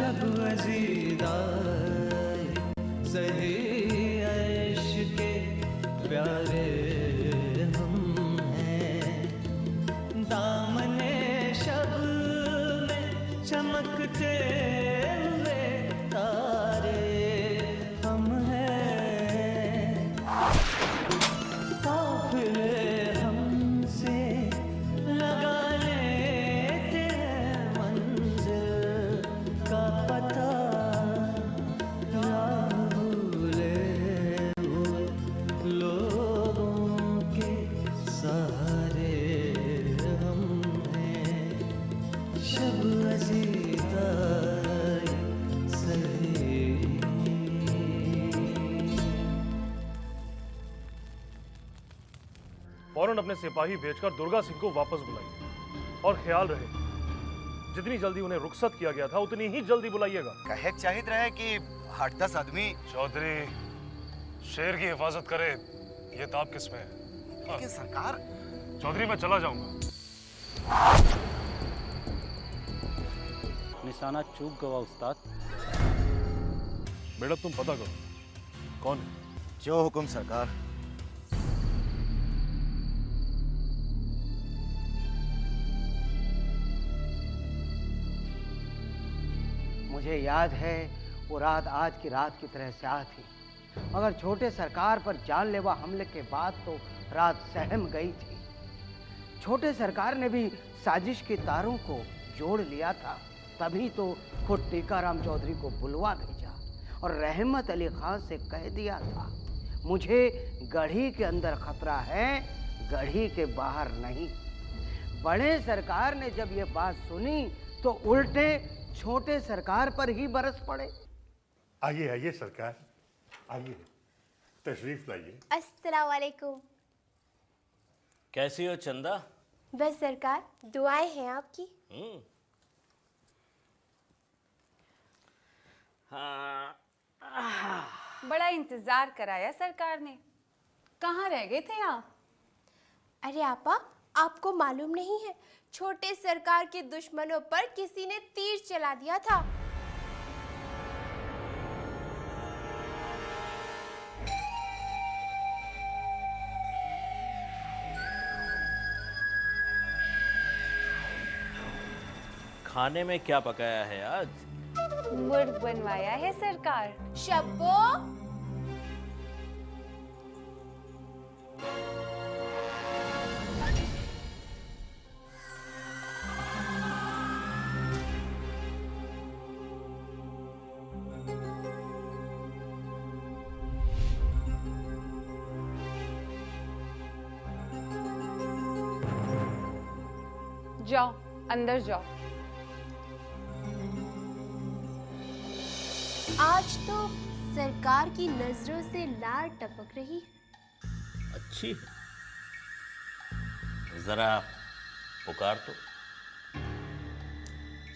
शब अज़ीज़ा सही अर्श के प्यारे हम हैं। दामने शब में चमकते हुए तारे हम हैं। काफ़िले हमसे लगा लेते हैं मंज़िल का पता, राह भूले हुए लोगों के सहारे हम हैं। शब अज़ीज़ा सही। फौरन अपने सिपाही भेजकर दुर्गा सिंह को वापस बुलाइए और ख्याल रहे जितनी जल्दी उन्हें रुखसत किया गया था उतनी ही जल्दी बुलाइएगा। कहे चाहिए रहे कि 8-10 आदमी। चौधरी शेर की हिफाजत करे ये ताब किसमें है? लेकिन सरकार। चौधरी मैं चला जाऊंगा। निशाना चूक गवा उस्ताद। बेटा तुम पता करो कौन है। जो हुकुम सरकार। मुझे याद है वो रात आज की रात की तरह स्याह थी, मगर छोटे सरकार पर जानलेवा हमले के बाद तो रात सहम गई थी। छोटे सरकार ने भी साजिश के तारों को जोड़ लिया था, तभी तो खुद टीकाराम चौधरी को बुलवा भेजा और रहमत अली खान से कह दिया था मुझे गढ़ी के अंदर खतरा है, गढ़ी के बाहर नहीं। बड़े सरकार ने जब ये बात सुनी तो उल्टे छोटे सरकार पर ही बरस पड़े। आइए आइए सरकार, आइए तशरीफ लाइए। अस्सलाम वालेकुम। कैसी हो चंदा? बस सरकार दुआएं हैं आपकी। हाँ। बड़ा इंतजार कराया सरकार ने, कहाँ रह गए थे आप? अरे आपा, आपको मालूम नहीं है, छोटे सरकार के दुश्मनों पर किसी ने तीर चला दिया था। खाने में क्या पकाया है आज? मुर्ग बनवाया है सरकार। शब्बो, जाओ अंदर जाओ। आज तो सरकार की नजरों से लार टपक रही है। अच्छी है, जरा पुकार तो।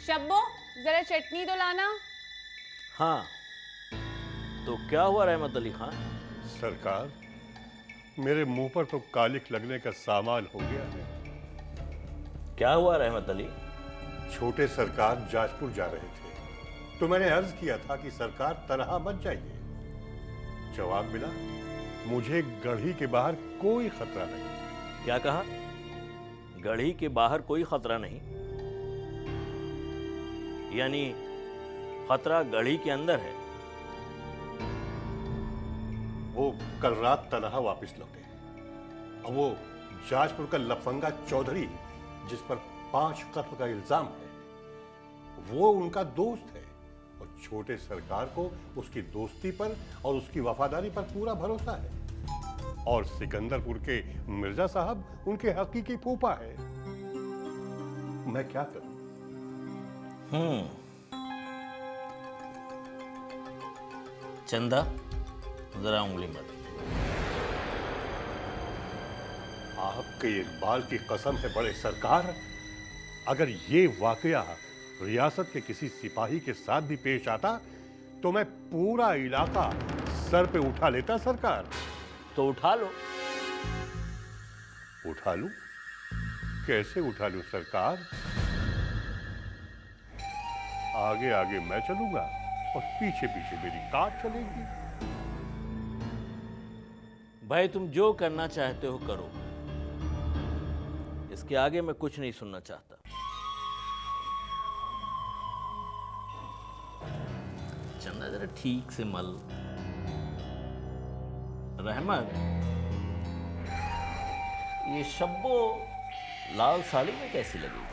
शब्बो जरा चटनी तो लाना। हाँ, तो क्या हुआ रहमत अली खान? सरकार, मेरे मुंह पर तो कालिख लगने का सामान हो गया है। क्या हुआ रहमत अली? छोटे सरकार जाजपुर जा रहे थे तो मैंने अर्ज किया था कि सरकार तनहा मत जाइए। जवाब मिला मुझे गढ़ी के बाहर कोई खतरा नहीं। क्या कहा? गढ़ी के बाहर कोई खतरा नहीं? यानी खतरा गढ़ी के अंदर है। वो कल रात तनहा वापस लौटे। अब वो जाजपुर का लफंगा चौधरी जिस पर 5 कत्ल का इल्जाम है, वो उनका दोस्त है और छोटे सरकार को उसकी दोस्ती पर और उसकी वफादारी पर पूरा भरोसा है। और सिकंदरपुर के मिर्जा साहब उनके हकीकी फूफा है। मैं क्या करूं? चंदा जरा उंगली मत। आपके इकबाल की कसम है बड़े सरकार, अगर ये वाकया रियासत के किसी सिपाही के साथ भी पेश आता तो मैं पूरा इलाका सर पे उठा लेता सरकार। तो उठा लो। उठा लूं? कैसे उठा लूं सरकार? आगे आगे मैं चलूंगा और पीछे पीछे मेरी कार चलेगी। भाई तुम जो करना चाहते हो करो, इसके आगे मैं कुछ नहीं सुनना चाहता। चंदा जरा ठीक से मल। रहमत, ये शब्बो लाल साड़ी में कैसी लगेगी?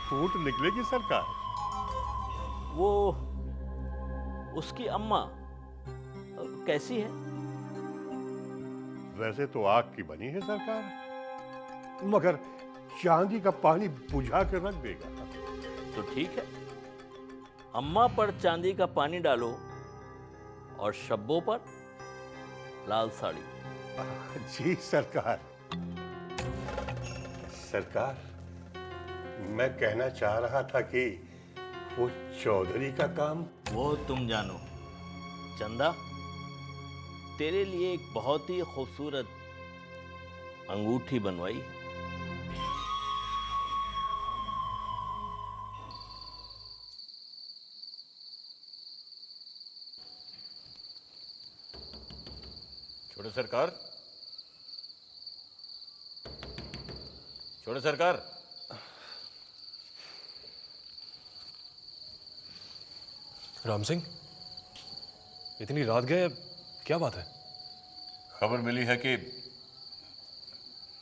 फूट निकलेगी सरकार। वो उसकी अम्मा कैसी है? वैसे तो आग की बनी है सरकार, मगर चांदी का पानी बुझा कर रख देगा। तो ठीक है, अम्मा पर चांदी का पानी डालो और शब्बों पर लाल साड़ी। जी सरकार। सरकार, मैं कहना चाह रहा था कि वो चौधरी का काम। वो तुम जानो। चंदा, तेरे लिए एक बहुत ही खूबसूरत अंगूठी बनवाई। छोटे सरकार, छोटे सरकार। राम सिंह, इतनी रात गए, क्या बात है? खबर मिली है कि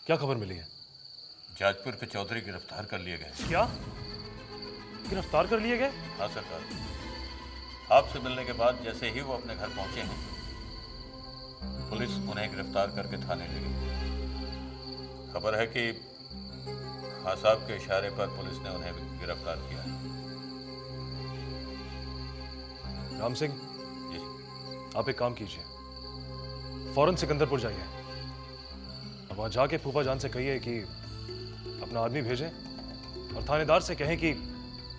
क्या खबर मिली है? जाजपुर के चौधरी गिरफ्तार कर लिए गए। क्या गिरफ्तार कर लिए गए? हाँ सरकार, आपसे मिलने के बाद जैसे ही वो अपने घर पहुंचे हैं, पुलिस उन्हें गिरफ्तार करके थाने ले गई। खबर है कि खां साहब के इशारे पर पुलिस ने उन्हें गिरफ्तार किया है। राम सिंह, जी आप एक काम कीजिए, फौरन सिकंदरपुर जाइए और वहां जाके फूफा जान से कहिए कि अपना आदमी भेजें और थानेदार से कहें कि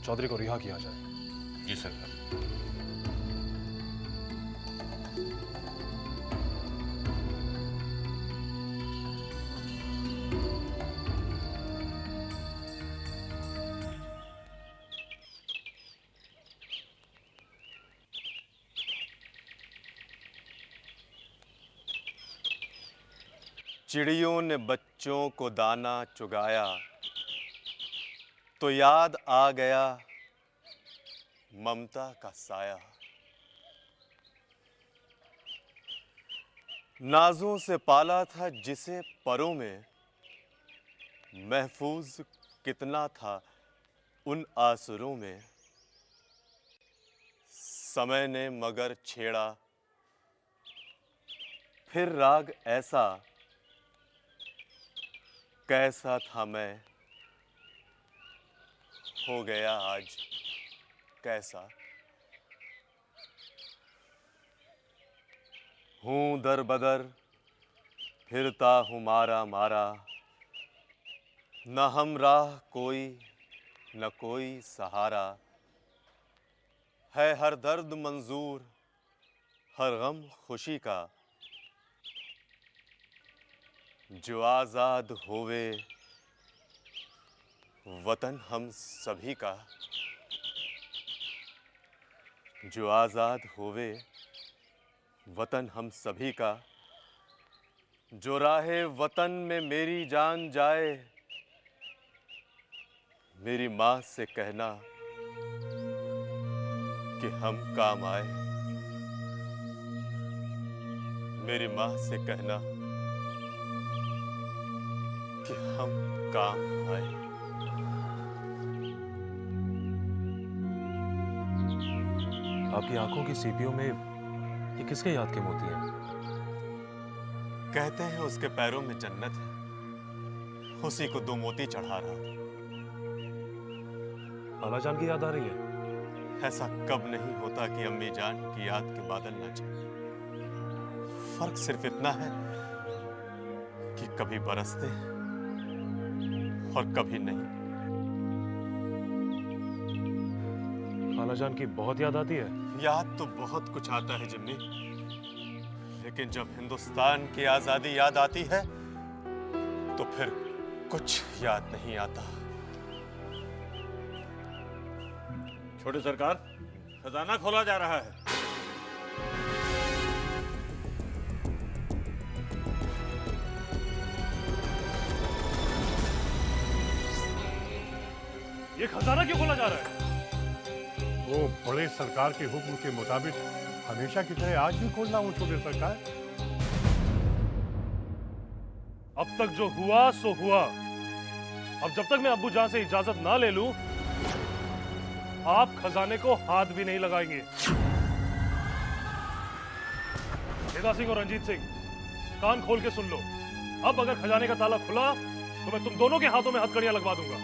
चौधरी को रिहा किया जाए। जी सरकार। चिड़ियों ने बच्चों को दाना चुगाया तो याद आ गया ममता का साया। नाजों से पाला था जिसे परों में, महफूज कितना था उन आसरों में। समय ने मगर छेड़ा फिर राग ऐसा, कैसा था मैं हो गया आज कैसा। हूं दर बदर फिरता हूं मारा मारा, न हमराह कोई न कोई सहारा। है हर दर्द मंजूर हर गम खुशी का, जो आजाद होवे वतन हम सभी का। जो आजाद होवे वतन हम सभी का। जो राहे वतन में मेरी जान जाए, मेरी माँ से कहना कि हम काम आए। मेरी माँ से कहना कि हम काम आए। आपकी आंखों की सीपियों में ये किसके याद के मोती हैं? कहते हैं उसके पैरों में जन्नत है, उसी को 2 मोती चढ़ा रहा था। खाला जान की याद आ रही है? ऐसा कब नहीं होता कि अम्मी जान की याद के बादल न छाए। फर्क सिर्फ इतना है कि कभी बरसते हैं और कभी नहीं। खाला जान की बहुत याद आती है? याद तो बहुत कुछ आता है जिम्मी, लेकिन जब हिंदुस्तान की आजादी याद आती है तो फिर कुछ याद नहीं आता। छोटे सरकार, खजाना खोला जा रहा है। ये खजाना क्यों खोला जा रहा है? वो बड़े सरकार के हुक्म के मुताबिक हमेशा की तरह आज भी खोलना हूँ छोटे सरकार। अब तक जो हुआ सो हुआ। अब जब तक मैं अब्बू जान से इजाजत ना ले लूं, आप खजाने को हाथ भी नहीं लगाएंगे। हेदा सिंह और रंजीत सिंह, कान खोल के सुन लो। अब अगर खजाने का ताला खुला तो मैं तुम दोनों के हाथों में हथकड़ियां लगवा दूंगा।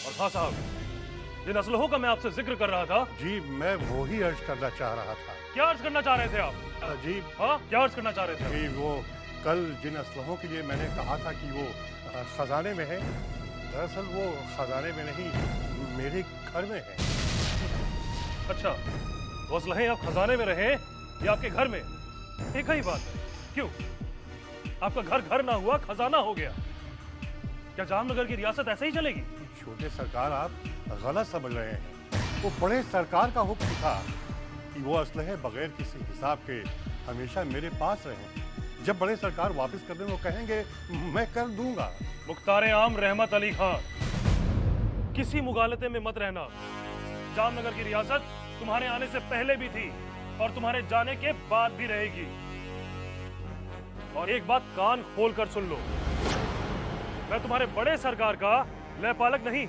और हाँ साहब, जिन असलहों का मैं आपसे जिक्र कर रहा था। जी मैं वो ही अर्ज करना चाह रहा था। क्या अर्ज करना चाह रहे थे आप? जी हाँ, क्या अर्ज करना चाह रहे थे? जी वो कल जिन असलहों के लिए मैंने कहा था कि वो खजाने में है, दरअसल वो खजाने में नहीं, मेरे घर में है। अच्छा, वो असलहे आप खजाने में रहे या आपके घर में? एक ही बात है। क्यों? आपका घर घर ना हुआ, खजाना हो गया। क्या जामनगर की रियासत ऐसे ही चलेगी? छोटे सरकार, आप गलत समझ रहे हैं। वो बड़े सरकार का हुक्म था कि वो असलहे बगैर किसी हिसाब के हमेशा मेरे पास रहें। जब बड़े सरकार वापस कर दें वो कहेंगे मैं कर दूंगा। मुख्तार आम रहमत अली खान, किसी मुगालते में मत रहना। जामनगर की रियासत तुम्हारे आने से पहले भी थी और तुम्हारे जाने के बाद भी रहेगी। और एक बात कान खोल कर सुन लो, मैं तुम्हारे बड़े सरकार का लयपालक नहीं,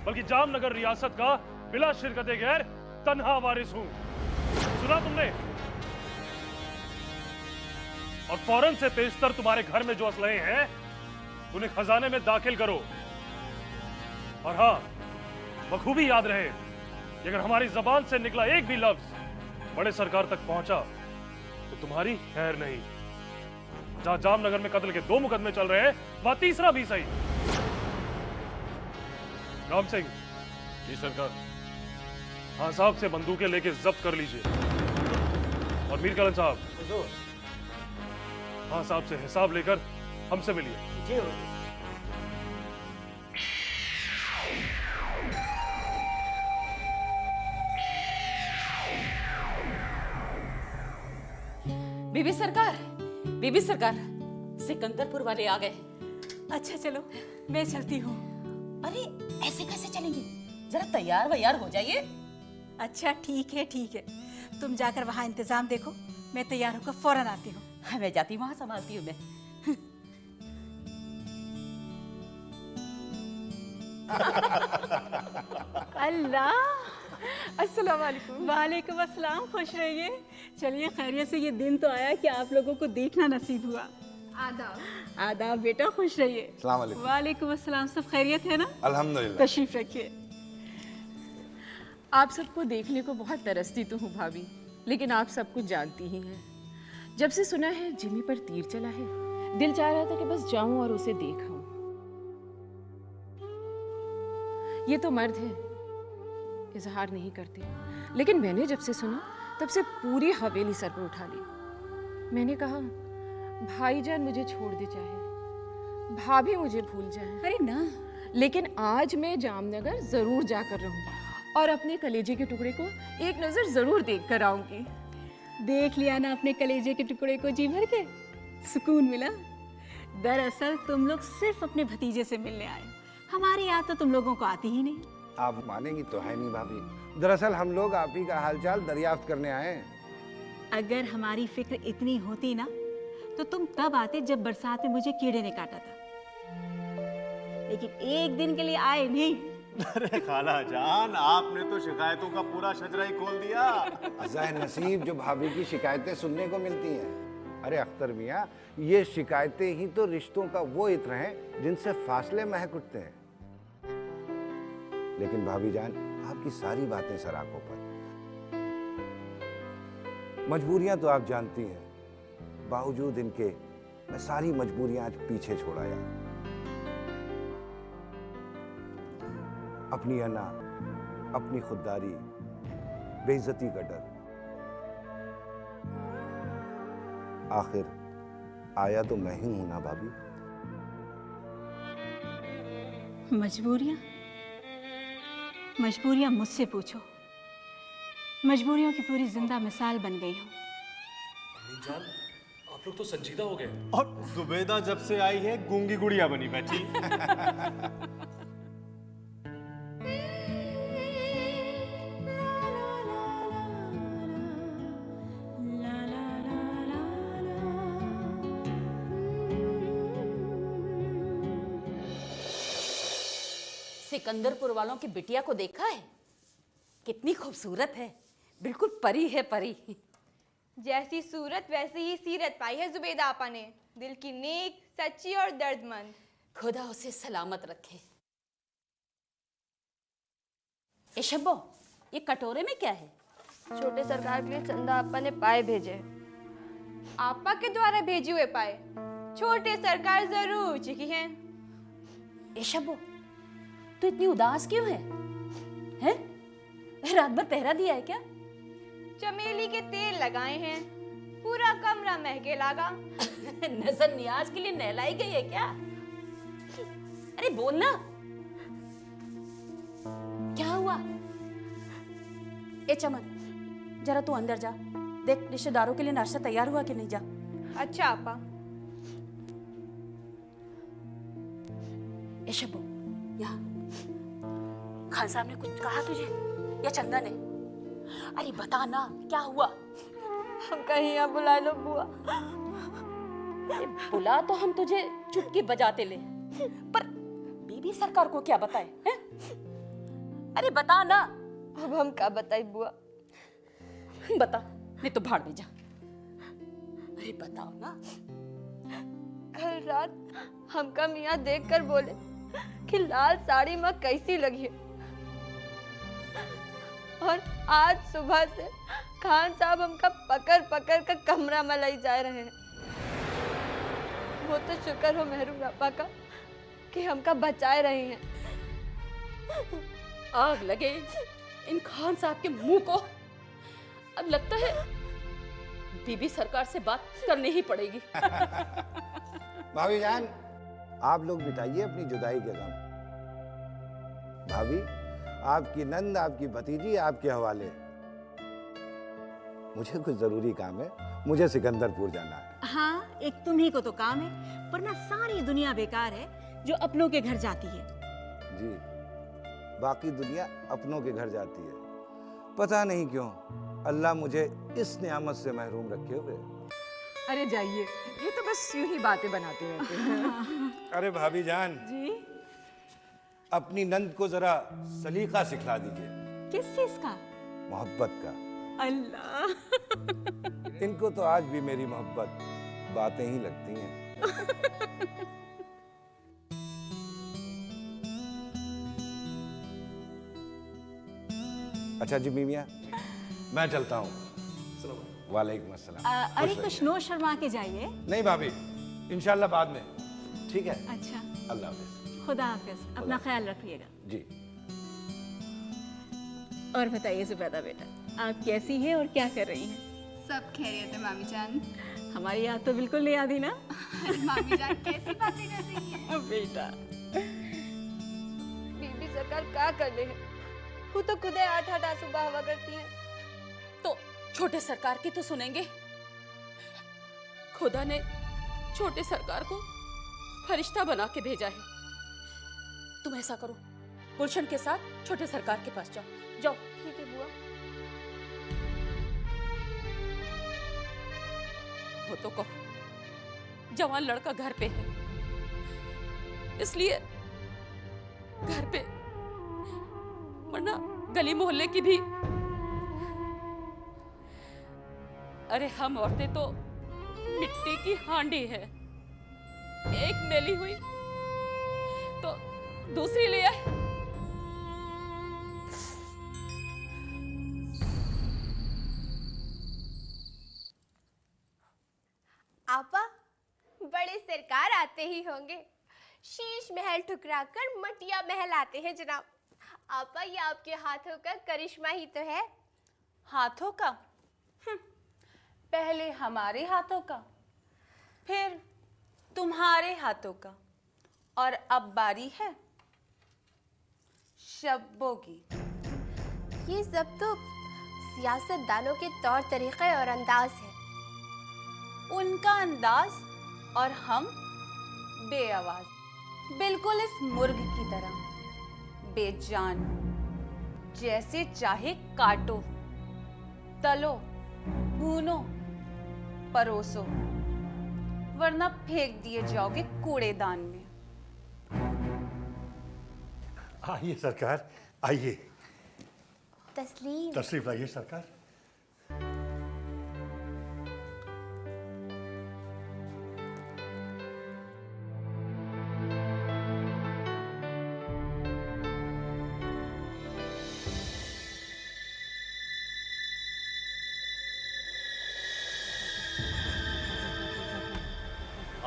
बल्कि जामनगर रियासत का बिला शिरकत गैर तन्हा वारिस हूं। सुना तुमने? और फौरन से पेशतर तुम्हारे घर में जो असलहे हैं उन्हें खजाने में दाखिल करो। और हाँ, बखूबी याद रहे कि अगर हमारी जबान से निकला एक भी लफ्ज बड़े सरकार तक पहुंचा तो तुम्हारी खैर नहीं। जहां जामनगर में कत्ल के 2 मुकदमे चल रहे हैं, वहां तीसरा भी सही। राम सिंह। जी सरकार। हाँ साहब से बंदूकें लेके जब्त कर लीजिए। और मीर कलन साहब, हाँ साहब से हिसाब लेकर हमसे मिलिए। जी बीबी सरकार, बीबी सरकार, सिकंदरपुर वाले आ गए। अच्छा चलो, मैं चलती हूँ। अरे ऐसे कैसे चलेंगी? जरा तैयार वैयार हो जाइए। अच्छा ठीक है ठीक है, तुम जाकर वहाँ इंतजाम देखो, मैं तैयार होकर फौरन आती हूँ। हाँ, मैं जाती हूँ, वहाँ संभालती हूँ मैं। अल्लाह, अस्सलाम वालेकुम। वालेकुम अस्सलाम, खुश रहिए। चलिए खैरियत से ये दिन तो आया कि आप लोगों को देखना नसीब हुआ। आदाब। आदाब बेटा, खुश रहिए। अस्सलाम वालेकुम। वालेकुम अस्सलाम। सब खैरियत है ना? अल्हम्दुलिल्लाह। तशरीफ रखिए। आप सबको देखने को बहुत तरसती तो हूँ भाभी, लेकिन आप सब कुछ जानती ही हैं। जब से सुना है जिमी पर तीर चला है, दिल चाह रहा था कि बस जाऊं और उसे देख आऊं। ये तो मर्द है, इजहार नहीं करते, लेकिन मैंने जब से सुना तब से पूरी हवेली सर पर उठा ली। मैंने कहा भाईजान मुझे छोड़ दे, चाहे भाभी मुझे भूल जाए, अरे ना, लेकिन आज मैं जामनगर जरूर जाकर रहूंगी और अपने कलेजे के टुकड़े को एक नजर जरूर देख कर आऊंगी। देख लिया ना अपने कलेजे के टुकड़े को, जी भर के सुकून मिला। दरअसल तुम लोग सिर्फ अपने भतीजे से मिलने आए, हमारी याद तो तुम लोगों को आती ही नहीं। आप मानेंगी तो है नहीं भाभी, दरअसल हम लोग आप ही का हालचाल दरियाफ्त करने आए हैं। अगर हमारी फिक्र इतनी होती ना तो तुम तब आते जब बरसात में मुझे कीड़े ने काटा था, लेकिन एक दिन के लिए आए नहीं। अरे खाला जान, आपने तो शिकायतों का पूरा शजरा ही खोल दिया। अज़ाह नसीब जो भाभी की शिकायतें सुनने को मिलती हैं। अरे अख्तर मियाँ, ये शिकायतें ही तो रिश्तों का वो इत्र हैं जिनसे फासले महक उठते हैं। लेकिन भाभी जान, आपकी सारी बातें सराखों पर, मजबूरियां तो आप जानती हैं, बावजूद इनके मैं सारी मजबूरियां आज पीछे छोड़ आया। अपनी अना, अपनी खुददारी, बेइज्जती का डर, आखिर आया तो मैं ही हूं ना भाभी। मजबूरियाँ मजबूरियाँ मुझसे पूछो। मजबूरियों की पूरी जिंदा मिसाल बन गई हूँ। अम्मी जान, आप लोग तो संजीदा हो गए। और जुबेदा जब से आई है गूंगी गुड़िया बनी बैठी। सिकंदरपुर वालों की बिटिया को देखा है? कितनी खूबसूरत है, बिल्कुल परी है परी। जैसी सूरत वैसी ही सीरत पाई है जुबेदा आपा ने। दिल की नेक, सच्ची और दर्दमंद। खुदा उसे सलामत रखे। ए शब्बो, ये कटोरे में क्या है? छोटे सरकार के लिए चंदा आपा ने पाए भेजे। आपा के द्वारा भेजे हुए पाए छोटे सरकार जरूर चुकी हैं। ए शब्बो, तू इतनी उदास क्यों है? हैं? रात भर पहरा दिया है क्या? चमेली के तेल लगाए हैं, पूरा कमरा महके लगा। नजर नियाज के लिए नहलाई गई है क्या? अरे बोलना, क्या हुआ? ए चमन, जरा तू अंदर जा, देख रिश्तेदारों के लिए नाश्ता तैयार हुआ कि नहीं। जा। अच्छा आपा। ए शब्बो, यहाँ खान साहब ने कुछ कहा तुझे या चंदा ने? अरे बता ना, क्या हुआ? हम कहीं यहाँ बुला लो बुआ। बुला तो हम तुझे चुटकी बजाते ले, पर बीबी सरकार को क्या बताए हैं? अरे बता ना। अब हम क्या बताई बुआ? बता, नहीं तो भाड़ में जा। अरे बताओ ना। कल रात हमका मियाँ देखकर बोले कि लाल साड़ी में कैसी लगी है, और आज सुबह से खान साहब हमका पकड़ पकड़ कर कमरा में लाई जा रहे हैं। वो तो शुक्र हो मेहरू आपा का कि हमका बचाए रही हैं। आग लगे इन खान साहब के मुंह को। अब लगता है बीबी सरकार से बात करनी ही पड़ेगी। भाभी जान, आप लोग मिटाइए अपनी जुदाई के गम। भाभी, आपकी नंद, आपकी भतीजी आपके हवाले। मुझे कुछ जरूरी काम है, मुझे सिकंदरपुर जाना है। हाँ, एक तुम्ही को तो काम है, वरना सारी दुनिया बेकार है जो अपनों के घर जाती है। जी, बाकी दुनिया अपनों के घर जाती है। पता नहीं क्यों अल्लाह मुझे इस नियामत से महरूम रखे हुए। अरे जाइए, ये तो बस यूं ही बातें बनाते रहते हैं। अरे भाभी जान जी, अपनी नंद को जरा सलीका सिखला दीजिए। किस चीज का? मोहब्बत का। अल्लाह, इनको तो आज भी मेरी मोहब्बत बातें ही लगती हैं। अच्छा जी मियाँ, मैं चलता हूँ। वालेकुम अस्सलाम। अरे कुछ नोश शर्मा के जाइए। नहीं भाभी, इंशाल्लाह बाद में। ठीक है। अच्छा, अल्लाह हाफिज। खुदा हाफिज, अपना ख्याल रखिएगा। जी। और बताइए जुबैदा बेटा, आप कैसी हैं और क्या कर रही हैं? सब खैरियत है मामी जान। हमारी याद तो बिल्कुल नहीं आती ना। मामी जान कैसी बातें कर रही हैं? बेटा, बीबी सरकार क्या कर ले? वो तो खुदे 8-8 आंसू बहावा करती हैं। तो छोटे सरकार की तो सुनेंगे। खुदा ने छोटे सरकार को फरिश्ता बना के भेजा है। तुम ऐसा करो, गुलशन के साथ छोटे सरकार के पास जाओ। जाओ। ठीक है बुआ। वो तो कहो, जवान लड़का घर पे है, इसलिए घर पे, वरना गली मोहल्ले की भी। अरे हम औरतें तो मिट्टी की हांडी है, एक मेली हुई तो दूसरी ले आए। आपा, बड़े सरकार आते ही होंगे। शीश महल ठुकराकर मटिया महल आते हैं जनाब। आपा, ये आपके हाथों का करिश्मा ही तो है। हाथों का? पहले हमारे हाथों का, फिर तुम्हारे हाथों का, और अब बारी है शब्बों की। ये सब तो सियासतदानों के तौर तरीके और अंदाज है। उनका अंदाज और हम बेआवाज, बिल्कुल इस मुर्ग की तरह बेजान, जैसे चाहे काटो, तलो, भूनो, परोसो, वरना फेंक दिए जाओगे कूड़ेदान में। आइए सरकार, आइए। तस्लीम। तशरीफ लाइए सरकार।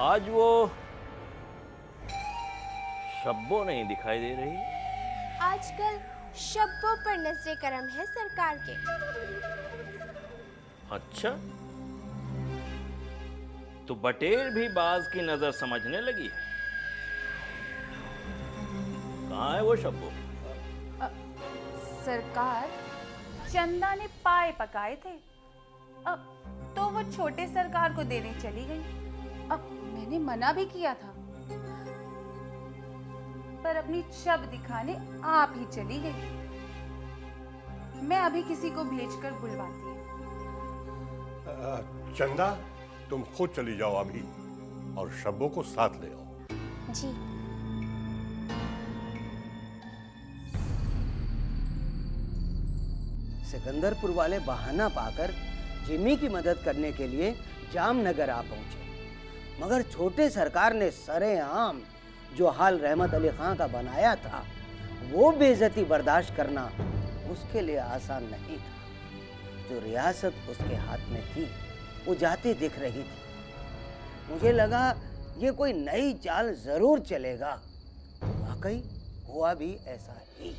आज वो शब्बो नहीं दिखाई दे रही। आजकल शब्बों पर नजरे करम है सरकार के। अच्छा, तो बटेर भी बाज की नजर समझने लगी है। कहाँ है वो शब्बो? सरकार, चंदा ने पाए पकाए थे, तो वो छोटे सरकार को देने चली गई। अब मैंने मना भी किया था, पर अपनी छब दिखाने आप ही चली गई। मैं अभी किसी को भेजकर बुलवाती हूँ। चंदा, तुम खुद चली जाओ अभी और शब्बों को साथ ले आओ। जी। सिकंदरपुर वाले बहाना पाकर जिमी की मदद करने के लिए जामनगर आ पहुंचे, मगर छोटे सरकार ने सरेआम जो हाल रहमत अली खां का बनाया था, वो बेइज्जती बर्दाश्त करना उसके लिए आसान नहीं था। जो रियासत उसके हाथ में थी वो जाती दिख रही थी। मुझे लगा ये कोई नई चाल जरूर चलेगा। वाकई हुआ भी ऐसा ही।